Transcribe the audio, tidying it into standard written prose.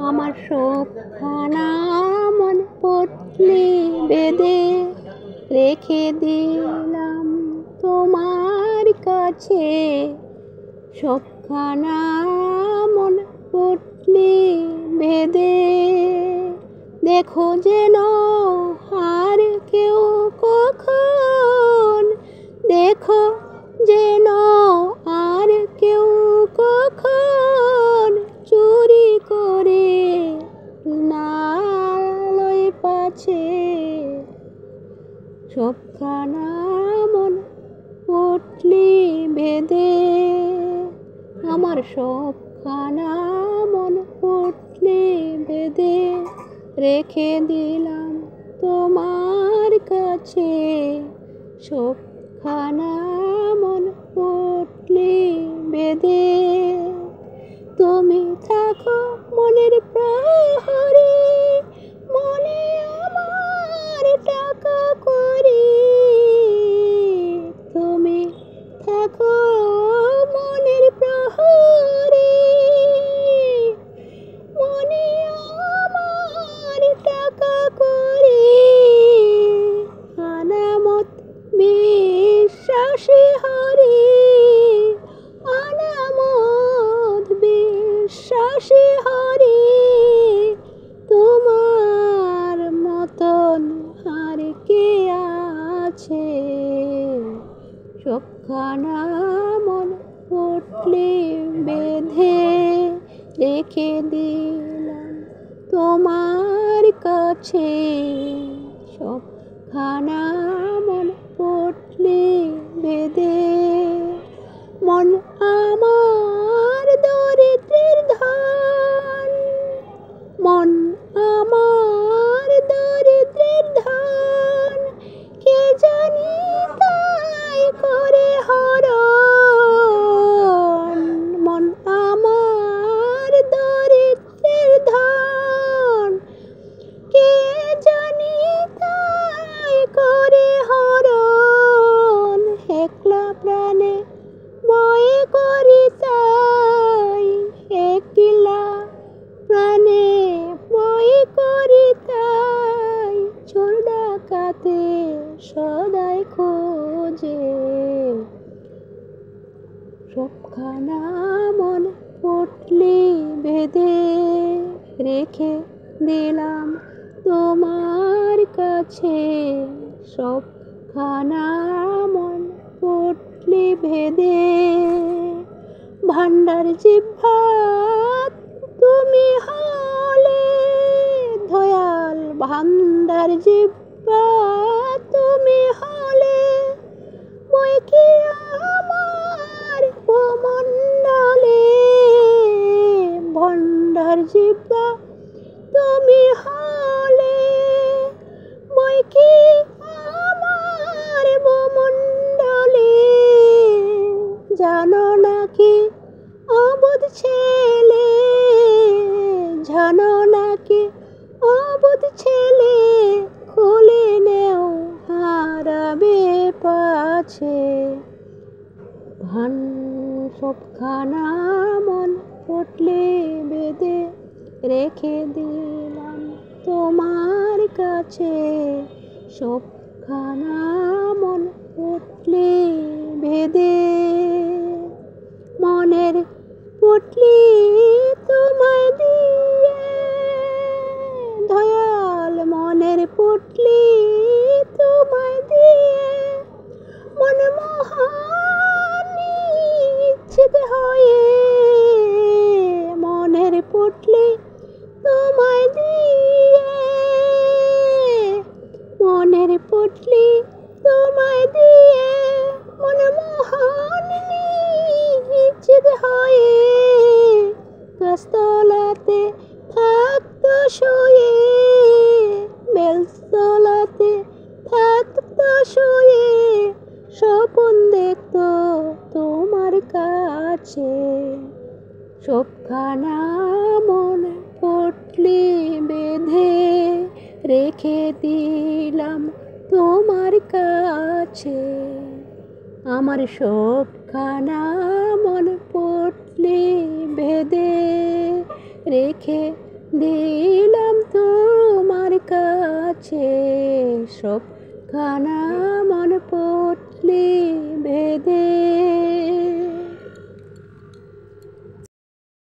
আমার সবখানা মন পটলি বেঁধে রেখে দিলাম তোমার কাছে। সবখানা মন পটলি বেঁধে দেখো যেন আর কেউ কখন, দেখো যেন আর কেউ কখন চুরি করে না লয় পাছে। সবখানা মন পটলি বেঁধে আমার সবখানা মন পটলি বেঁধে রেখে দিলাম তোমার কাছে। সবখানা মন পটলি বেঁধে তুমি থাকো মনের প্রহরে, মনে আমার টাকা করি। তুমি থাকো মনের প্রহরে, মনে আমার টাকা করি। আনামত বিশ্বাসী হরি, আনামত বিশ্বাসী হরি। তোমার মতন আর কে আছে। সবখানা মন পটলি বেঁধে রেখে দিলাম তোমার কাছে। সবখানা মন পটলি বেঁধে মন আমার দরিদ্রের ধন, মন আমার দরিদ্রের ধন। কে জানি তাই করে হরণ, মন আমার দরিদ্রের ধন। কে জানি তাই করে হরণ, একলা প্রাণে ভয়ে করি তাই, একলা প্রাণে ভয়ে করি তাই। চোর ডাকাতে সদাই খোঁজে। সবখানা মন পটলি বেঁধে রেখে দিলাম তোমার কাছে। সবখানা মন পটলি বেঁধে ভান্ডার জিহ্বা তুমি হলে দয়াল, ভান্ডার জিহ্বা তুমি হলে বই কি আমার ভূমণ্ডলে। ভান্ডার জিহ্বা তুমি হলে বই কি আমার ভূমণ্ডলে। জানো নাকি অবুধ ছেলে, জানো নাকি অবুধ ছেলে। খুলে নেও হারাবে পাছে। সবখানা মন পটলি বেঁধে রেখে দিলাম তোমার কাছে। সবখানা মন পটলি বেঁধে মনের পটলি তোমায় দিয়ে, দয়াল মনের পটলি তোমায় দিয়ে। মনমোহন নিশ্চিত হয়ে মনের পটলি তোমায় দিয়ে, মনের পটলি তোমায় দিয়ে। মনমোহন নিশ্চিত হয়ে গাছতলাতে থাকতো শুয়ে, বেলতলাতে থাকতো শুয়ে। স্বপন দেখতো তোমার কাছে। সবখানা মন পটলি বেঁধে রেখে দিলাম তোমার কাছে। আমার সবখানা মন পটলি বেঁধে রেখে দিলাম তোমার কাছে সব খানা মন পড়লে